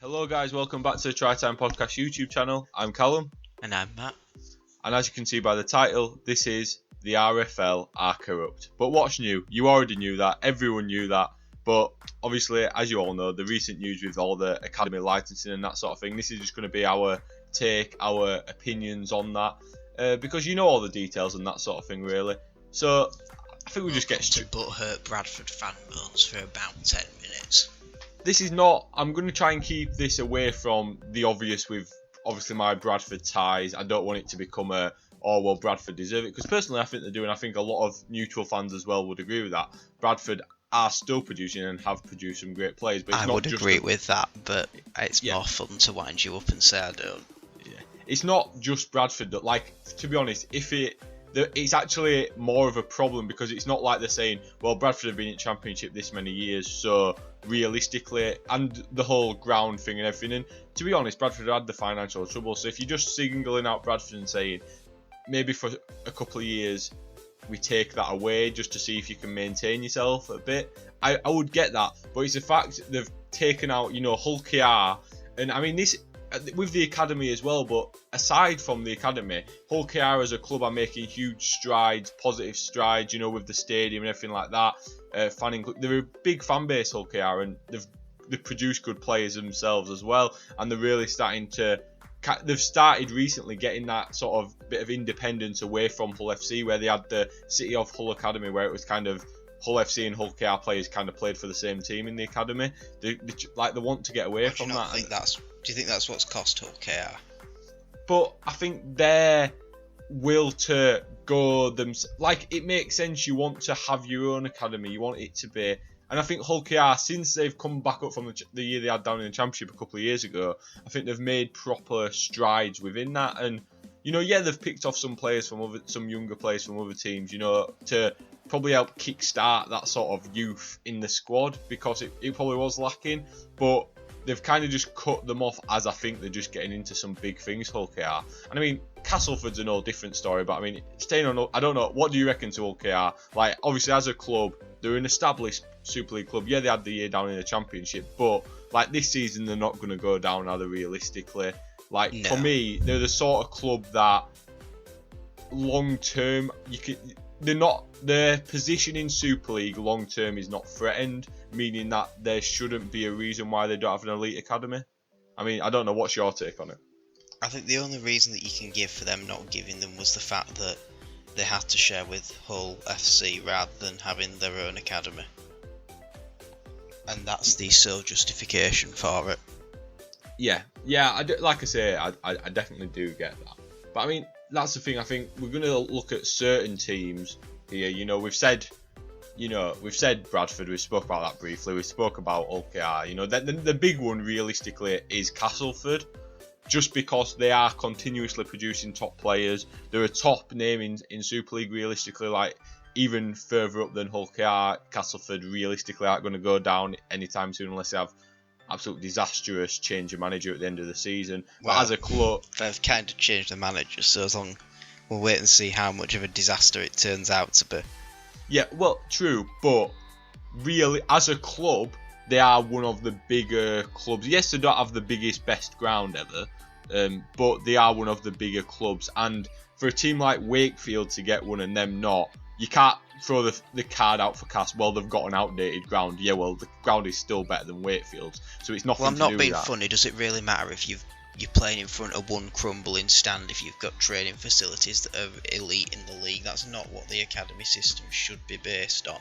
Hello guys, welcome back to the Try Time Podcast YouTube channel. I'm Callum, And I'm Matt. and as you can see by the title, this is the RFL Are Corrupt. But what's new? You already knew that, everyone knew that, but obviously, as you all know, the recent news with all the academy licensing and that sort of thing, this is just going to be our take, our opinions on that, because you know all the details and that sort of thing really. So, I think we just get to butthurt Bradford fan moans for about 10 minutes. This is not. I'm going to try and keep this away from the obvious with obviously my Bradford ties. I don't want it to become a, oh well, Bradford deserve it, because personally I think they do, and I think a lot of neutral fans as well would agree with that. Bradford are still producing and have produced some great players, but it's I not would just agree with that, but it's more fun to wind you up and say I don't. Yeah. It's not just Bradford that, like, to be honest, it's actually more of a problem, because it's not like they're saying, well, Bradford have been in Championship this many years, so realistically, and the whole ground thing and everything, and to be honest, Bradford had the financial trouble, so if you're just singling out Bradford and saying, maybe for a couple of years, we take that away just to see if you can maintain yourself a bit, I would get that, but it's the fact they've taken out, Hull KR, and I mean, this with the academy as well, but aside from the academy, Hull KR as a club are making huge strides, positive strides, with the stadium and everything like that. Fanning, they're a big fan base, Hull KR, and they've produced good players themselves as well, and they're really they've started recently getting that sort of bit of independence away from Hull FC, where they had the City of Hull Academy, where it was kind of Hull FC and Hull KR players kind of played for the same team in the academy. They want to get away from that. Do you think that's what's cost Hull KR? But I think their will to go it makes sense. You want to have your own academy. You want it to be, and I think Hull KR, since they've come back up from the year they had down in the Championship a couple of years ago, I think they've made proper strides within that. And they've picked off some younger players from other teams, to probably help kickstart that sort of youth in the squad, because it probably was lacking, but they've kind of just cut them off, as I think they're just getting into some big things, Hull KR. And I mean, Castleford's a no different story, but I mean, staying on, I don't know, what do you reckon to Hull KR? Like, obviously as a club, they're an established Super League club. Yeah, they had the year down in the Championship, but like this season they're not going to go down, are they, realistically? Like, no. For me, they're the sort of club that long term, their position in Super League long term is not threatened, meaning that there shouldn't be a reason why they don't have an elite academy. I mean, I don't know, what's your take on it? I think the only reason that you can give for them not giving them was the fact that they had to share with Hull FC rather than having their own academy. And that's the sole justification for it. Yeah, like I say, I definitely do get that. But I mean, that's the thing. I think we're going to look at certain teams here. We've said Bradford. We spoke about that briefly. We spoke about Hull KR. The big one realistically is Castleford, just because they are continuously producing top players. They're a top name in Super League realistically. Like, even further up than Hull KR, Castleford realistically aren't going to go down anytime soon unless they have absolute disastrous change of manager at the end of the season. Well, but as a club, they've kind of changed the manager, so as long we'll wait and see how much of a disaster it turns out to be. Yeah, well, true, but really, as a club, they are one of the bigger clubs. Yes, they don't have the biggest, best ground ever, but they are one of the bigger clubs. And for a team like Wakefield to get one and them not, you can't throw the card out for Cass. Well, they've got an outdated ground. Yeah, well, the ground is still better than Wakefield's, so it's nothing. Well, I'm to not do being with that. funny. Does it really matter if you're playing in front of one crumbling stand if you've got training facilities that are elite in the league? That's not what the academy system should be based on.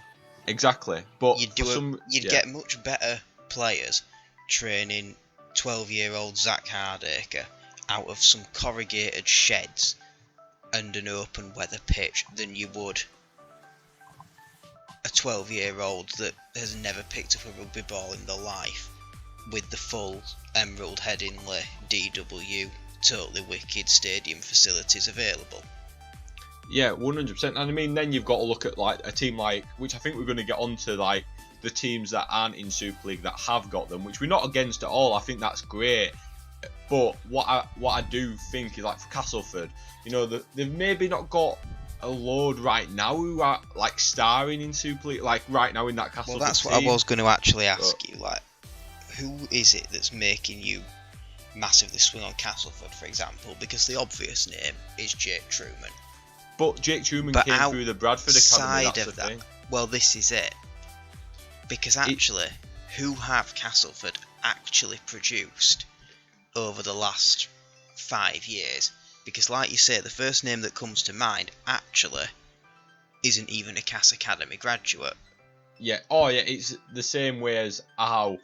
Exactly, but you'd get much better players training 12-year-old Zach Hardacre out of some corrugated sheds and an open weather pitch than you would a 12-year-old that has never picked up a rugby ball in their life with the full Emerald Headingley DW totally wicked stadium facilities available. Yeah, 100%. And I mean, then you've got to look at like a team like, which I think we're going to get onto, like the teams that aren't in Super League that have got them, which we're not against at all. I think that's great. But what I do think is, like, for Castleford, they've maybe not got a load right now who are like starring in Super League, like right now in that Castleford. Well, that's what I was going to actually ask you. Like, who is it that's making you massively swing on Castleford, for example? Because the obvious name is Jake Truman. But Jake Truman came through the Bradford Academy, that's the thing. Well, this is it. Because actually, who have Castleford actually produced over the last 5 years? Because like you say, the first name that comes to mind actually isn't even a Cass Academy graduate. Yeah, it's the same way as how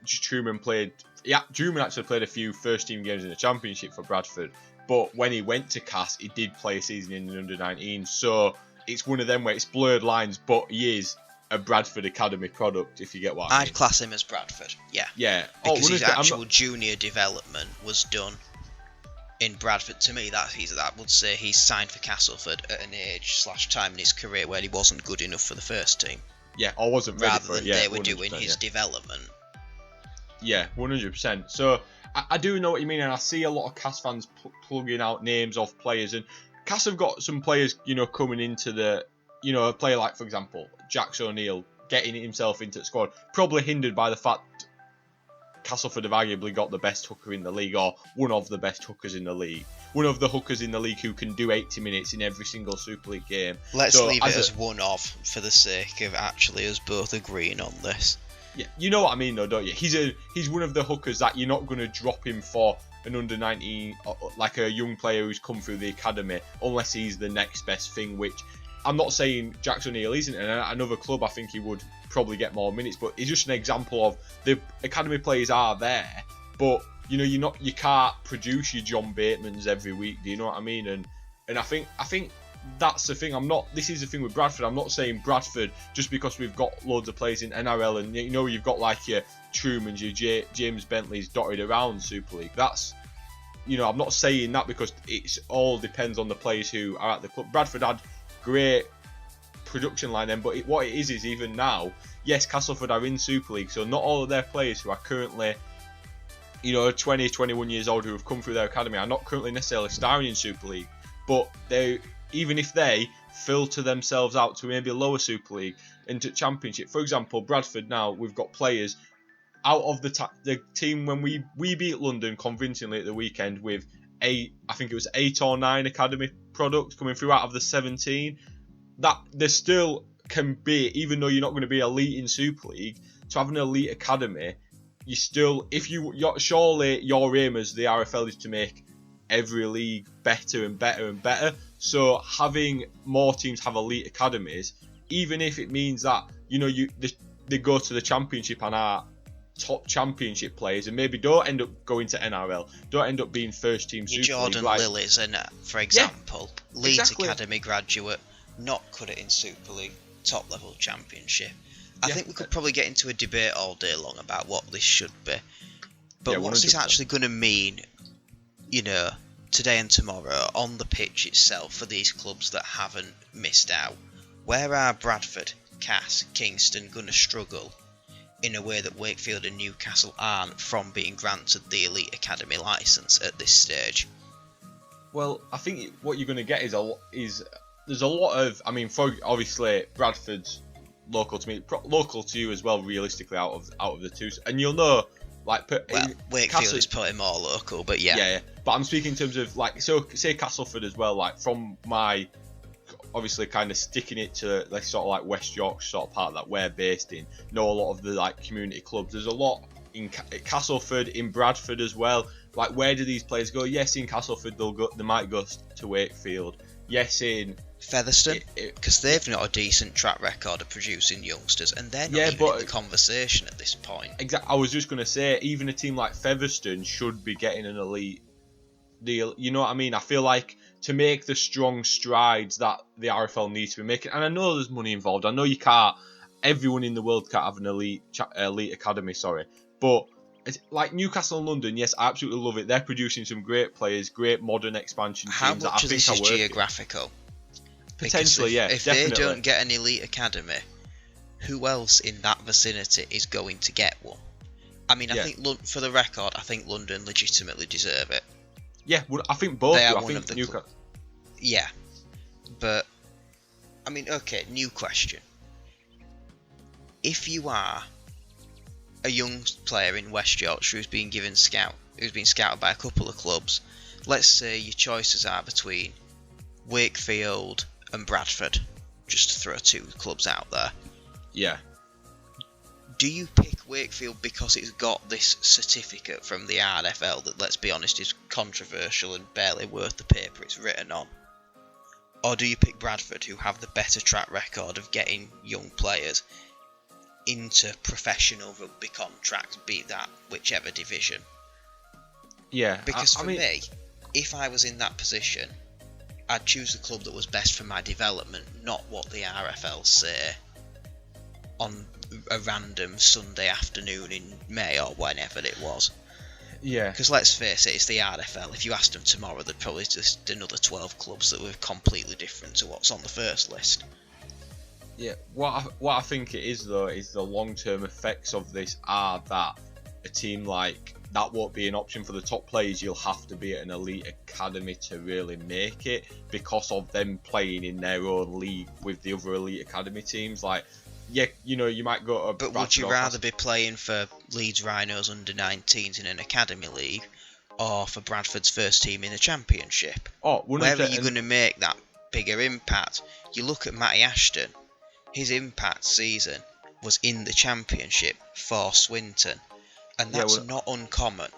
Truman played. Yeah, Truman actually played a few first-team games in the Championship for Bradford, but when he went to Cass, he did play a season in the under-19, so it's one of them where it's blurred lines, but he is a Bradford Academy product, if you get what I mean. I'd class him as Bradford, yeah. Yeah. Because his actual junior development was done in Bradford. To me, I would say he's signed for Castleford at an age/time in his career where he wasn't good enough for the first team. Yeah, or wasn't ready for it. Rather than they were doing his development. Yeah, 100%. So, I do know what you mean, and I see a lot of Cass fans plugging out names of players, and Cass have got some players, coming into the, a player like, for example, Jax O'Neill getting himself into the squad, probably hindered by the fact Castleford have arguably got the best hooker in the league, or one of the best hookers in the league. One of the hookers in the league who can do 80 minutes in every single Super League game. Let's leave it as one of, for the sake of actually us both agreeing on this. Yeah, you know what I mean though, don't you? He's one of the hookers that you're not going to drop him for an under-19, like a young player who's come through the academy, unless he's the next best thing, which I'm not saying Jax O'Neill isn't. And at another club, I think he would probably get more minutes, but it's just an example of the academy players are there, but you can't produce your John Batemans every week. Do you know what I mean? And I think that's the thing. This is the thing with Bradford. I'm not saying Bradford just because we've got loads of players in NRL and you've got like your Trumans, your James Bentleys dotted around Super League. That's I'm not saying that because it's all depends on the players who are at the club. Bradford had great production line then, but what it is even now, yes, Castleford are in Super League, so not all of their players who are currently 20, 21 years old who have come through their academy are not currently necessarily starring in Super League, but even if they filter themselves out to maybe a lower Super League into Championship. For example, Bradford now, we've got players out of the team when we beat London convincingly at the weekend with I think it was 8 or 9 academy products coming through out of the 17, that there still can be, even though you're not going to be elite in Super League, to have an elite academy, you still, surely your aim as the RFL is to make every league better and better and better. So having more teams have elite academies, even if it means that they go to the Championship and are top Championship players and maybe don't end up going to NRL, don't end up being first team Super Jordan League. Lillies, for example, Leeds exactly. Academy graduate, not cut it in Super League, top level Championship. I think we could probably get into a debate all day long about what this should be. But what's this actually going to mean, today and tomorrow on the pitch itself for these clubs that haven't missed out? Where are Bradford, Cass, Kingston going to struggle in a way that Wakefield and Newcastle aren't from being granted the Elite Academy licence at this stage? Well, I think what you're going to get is there's a lot of, obviously Bradford's local to me, local to you as well, realistically out of the two, and you'll know, Wakefield is probably more local, but yeah. But I'm speaking in terms of say Castleford as well, from my obviously kind of sticking it to sort of West Yorkshire sort of part that we're based in, know a lot of the community clubs. There's a lot in Castleford, in Bradford as well. Where do these players go? Yes, in Castleford they might go to Wakefield. Yes, in Featherstone, because they've not a decent track record of producing youngsters, and they're not even in the conversation at this point. Exactly. I was just going to say, even a team like Featherstone should be getting an elite deal. You know what I mean? I feel like to make the strong strides that the RFL needs to be making, and I know there's money involved. I know everyone in the world can't have an elite academy. But it's like Newcastle and London, yes, I absolutely love it. They're producing some great players, great modern expansion teams. How much of this is geographical? Potentially, if definitely. They don't get an elite academy, who else in that vicinity is going to get one? I think, for the record, I think London legitimately deserve it. Yeah, I think both. They are I think Newcastle. Yeah, but new question. If you are a young player in West Yorkshire who's been scouted by a couple of clubs. Let's say your choices are between Wakefield and Bradford, just to throw two clubs out there. Yeah. Do you pick Wakefield because it's got this certificate from the RFL that, let's be honest, is controversial and barely worth the paper it's written on? Or do you pick Bradford, who have the better track record of getting young players into professional rugby contracts, be that whichever division? Yeah. Because for me, if I was in that position, I'd choose the club that was best for my development, not what the RFL say on a random Sunday afternoon in May or whenever it was. Yeah. Because let's face it, it's the RFL. If you asked them tomorrow, there'd probably just another 12 clubs that were completely different to what's on the first list. Yeah. What I think it is, though, is the long-term effects of this are that a team like that won't be an option for the top players. You'll have to be at an elite academy to really make it, because of them playing in their own league with the other elite academy teams. Like, yeah, you know, you might go to But would you rather be playing for Leeds Rhinos under-19s in an academy league, or for Bradford's first team in the championship? Oh, where are you going to make that bigger impact? You look at Matty Ashton. His impact season was in the championship for Swinton, and that's not uncommon.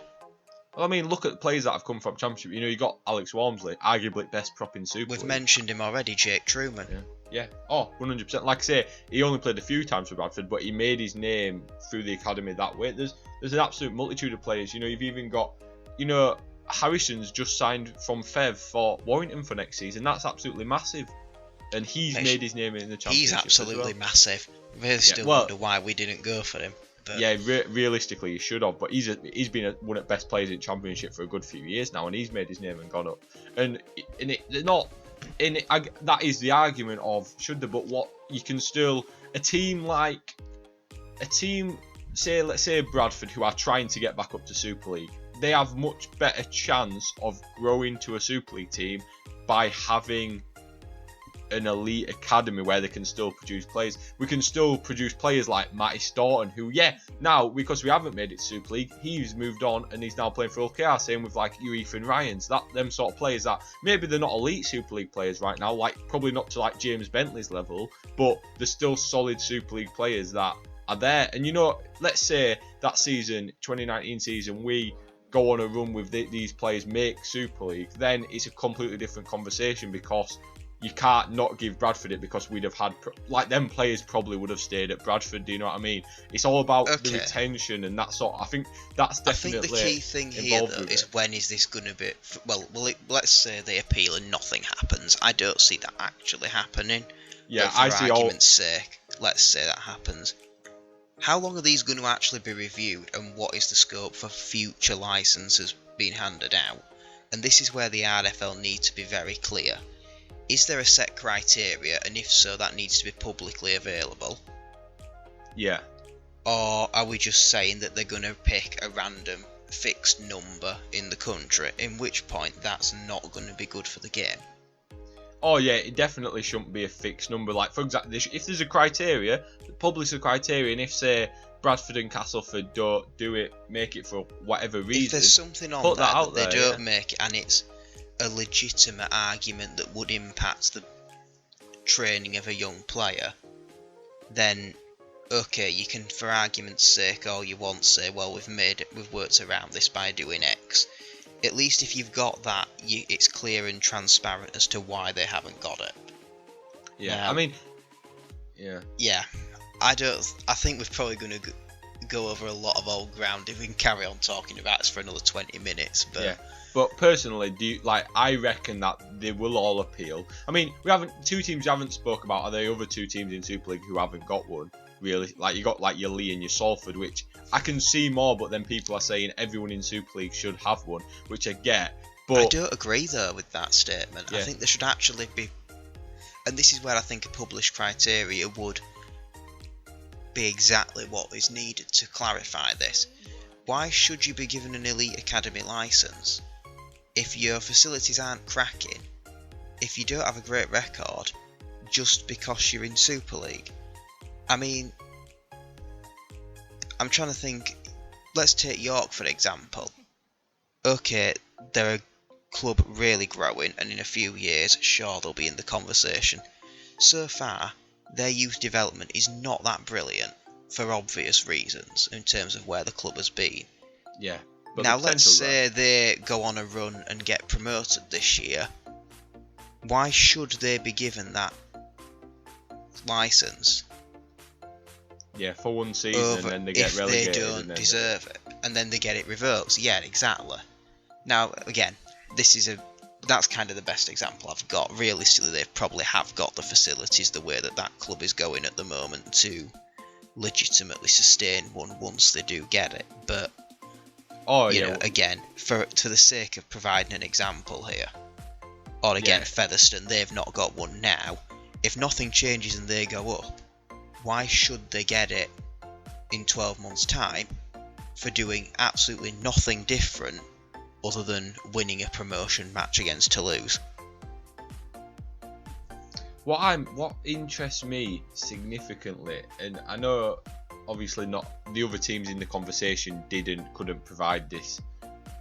Well, I mean, look at the players that have come from championship. You know, you got Alex Walmsley, arguably best prop in Super We've League. mentioned him already, Jake Truman. Yeah. Oh, 100%. Like I say, he only played a few times for Bradford, but he made his name through the academy that way. There's an absolute multitude of players. You know, you've even got, you know, Harrison's just signed from Fev for Warrington for next season. That's absolutely massive. And he's made his name in the championship. He's absolutely massive. Really still wonder why we didn't go for him. But yeah, realistically, he should have. But he's been one of the best players in the championship for a good few years now, and he's made his name and gone up. And that is the argument of should they, but what you can still let's say Bradford, who are trying to get back up to Super League, they have much better chance of growing to a Super League team by having an elite academy where they can still produce players. We can still produce players like Matty Staunton, who, now, because we haven't made it to Super League, he's moved on and he's now playing for OKR. Same with like you, Ethan Ryans, them sort of players that maybe they're not elite Super League players right now, like probably not to like James Bentley's level, but they're still solid Super League players that are there. And you know, let's say that season, 2019 season, we go on a run with these players, make Super League, then it's a completely different conversation, because you can't not give Bradford it, because we'd have had them players probably would have stayed at Bradford. Do you know what I mean? It's all about the retention and that sort. I think that's definitely. I think the key thing here though is when is this going to be? Let's say they appeal and nothing happens. I don't see that actually happening. Yeah, but for argument's sake, let's say that happens. How long are these going to actually be reviewed, and what is the scope for future licenses being handed out? And this is where the RFL need to be very clear. Is there a set criteria, and if so, that needs to be publicly available? Yeah. Or are we just saying that they're going to pick a random fixed number in the country, in which point that's not going to be good for the game? Oh yeah, it definitely shouldn't be a fixed number. Like, for example, if there's a criteria, publish the criteria, and if, say, Bradford and Castleford don't do it, make it for whatever reason, if there's something on that they don't make it, and it's a legitimate argument that would impact the training of a young player, then okay, you can, for argument's sake, all you want, say, well, we've worked around this by doing X. At least if you've got that, it's clear and transparent as to why they haven't got it. Yeah, now, I mean, yeah. I think we're probably going to go over a lot of old ground if we can carry on talking about this for another 20 minutes. But yeah. But personally, I reckon that they will all appeal. I mean, two teams you haven't spoke about are the other two teams in Super League who haven't got one. Really, like you got like your Lee and your Salford, which I can see more. But then people are saying everyone in Super League should have one, which I get. But I don't agree though with that statement. Yeah. I think there should actually be, and this is where I think a published criteria would be exactly what is needed to clarify this. Why should you be given an elite academy license if your facilities aren't cracking, if you don't have a great record, just because you're in Super League? I mean, I'm trying to think. Let's take York for example. Okay, they're a club really growing, and in a few years, sure, they'll be in the conversation. So far, their youth development is not that brilliant, for obvious reasons, in terms of where the club has been. Yeah. But now, let's say they go on a run and get promoted this year. Why should they be given that licence? Yeah, for one season, and then they get relegated. If they don't deserve it, and then they get it revoked. Yeah, exactly. Now, again, that's kind of the best example I've got. Realistically, they probably have got the facilities the way that club is going at the moment to legitimately sustain one once they do get it. But you know, again, for the sake of providing an example here, or again, Featherstone, they've not got one now. If nothing changes and they go up, why should they get it in 12 months' time for doing absolutely nothing different other than winning a promotion match against Toulouse? What interests me significantly, and I know obviously not the other teams in the conversation couldn't provide this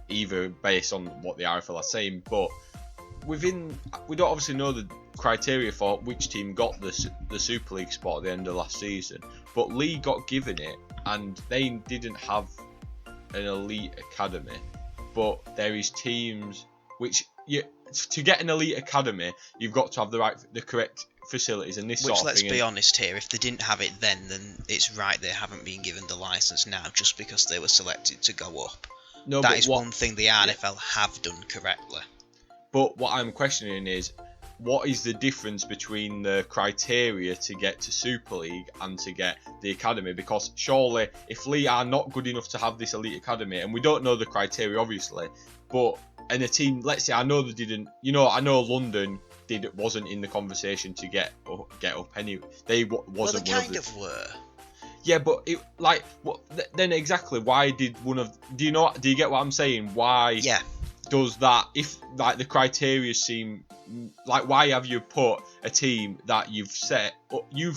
either based on what the RFL are saying, but we don't obviously know the criteria for which team got the Super League spot at the end of last season, but Lee got given it and they didn't have an elite academy. But there is teams which to get an elite academy, you've got to have the correct facilities and this sort of thing. Which, let's be honest here, if they didn't have it then it's right they haven't been given the licence now just because they were selected to go up. No, that is one thing the RFL have done correctly. But what I'm questioning is, what is the difference between the criteria to get to Super League and to get the academy? Because surely, if Lee are not good enough to have this elite academy, and we don't know the criteria obviously, but in a team, let's say I know they didn't, I know London wasn't in the conversation to get up anyway. They wasn't. Well, they kind of were. Yeah, but then exactly why did one of? Do you get what I'm saying? Why? Yeah. Does that, if like the criteria seem like, why have you put a team that you've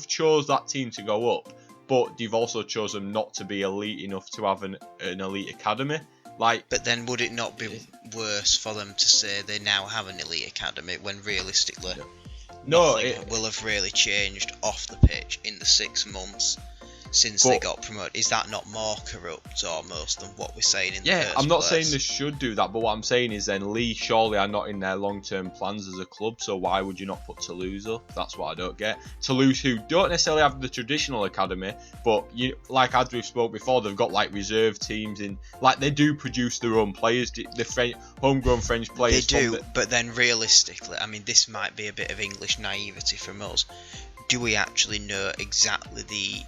chose that team to go up, but you've also chosen not to be elite enough to have an elite academy? But then would it not be worse for them to say they now have an elite academy when realistically nothing will have really changed off the pitch in the 6 months since they got promoted? Is that not more corrupt almost than what we're saying in the first I'm not place? saying they should do that, but what I'm saying is then Lee surely are not in their long-term plans as a club, so why would you not put Toulouse up? That's what I don't get. Toulouse, who don't necessarily have the traditional academy, but as we've spoke before, they've got reserve teams in, they do produce their own players, the homegrown French players. They do, but then realistically, I mean, this might be a bit of English naivety from us. Do we actually know exactly the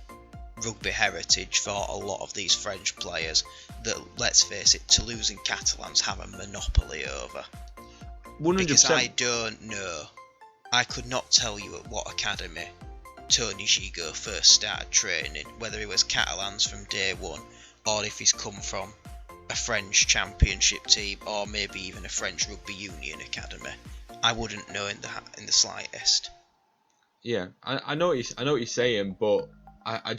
rugby heritage for a lot of these French players that, let's face it, Toulouse and Catalans have a monopoly over? 100%. Because I don't know. I could not tell you at what academy Tony Gigot first started training, whether it was Catalans from day one, or if he's come from a French championship team, or maybe even a French rugby union academy. I wouldn't know in the slightest. Yeah, I know what you're saying, but I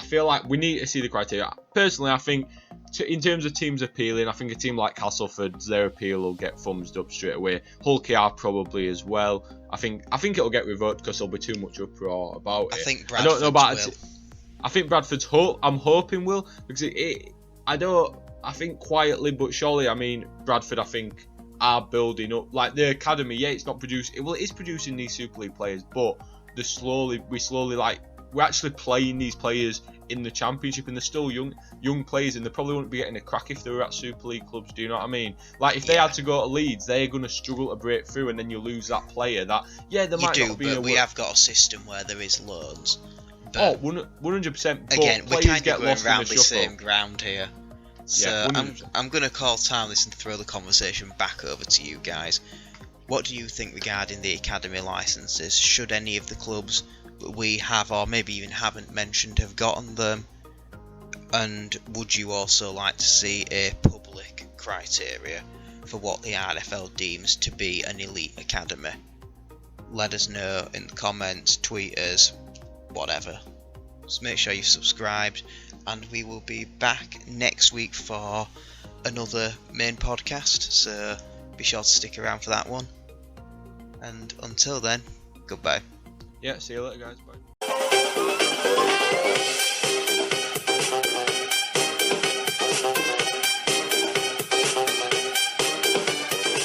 feel like we need to see the criteria. Personally, I think in terms of teams appealing, I think a team like Castleford, their appeal will get thumbs up straight away. Hull KR probably as well. I think it'll get revoked because there'll be too much uproar about it. I think Bradford's will. I think Bradford's I'm hoping will, because I think quietly but surely. I mean, Bradford, I think, are building up the academy. Yeah, it's not producing. Well, it is producing these Super League players, but we're actually playing these players in the Championship, and they're still young players, and they probably wouldn't be getting a crack if they were at Super League clubs. Do you know what I mean? If they had to go to Leeds, they're going to struggle to break through, and then you lose that player. We have got a system where there is loans. 100%. Again, we're kind of going around the same ground here. So I'm going to call time this and throw the conversation back over to you guys. What do you think regarding the academy licences? Should any of the clubs we have, or maybe even haven't mentioned, have gotten them? And would you also like to see a public criteria for what the RFL deems to be an elite academy? Let us know in the comments, tweet us, whatever. Just make sure you've subscribed, and we will be back next week for another main podcast, so be sure to stick around for that one. And until then, goodbye. Yeah, see you later, guys. Bye.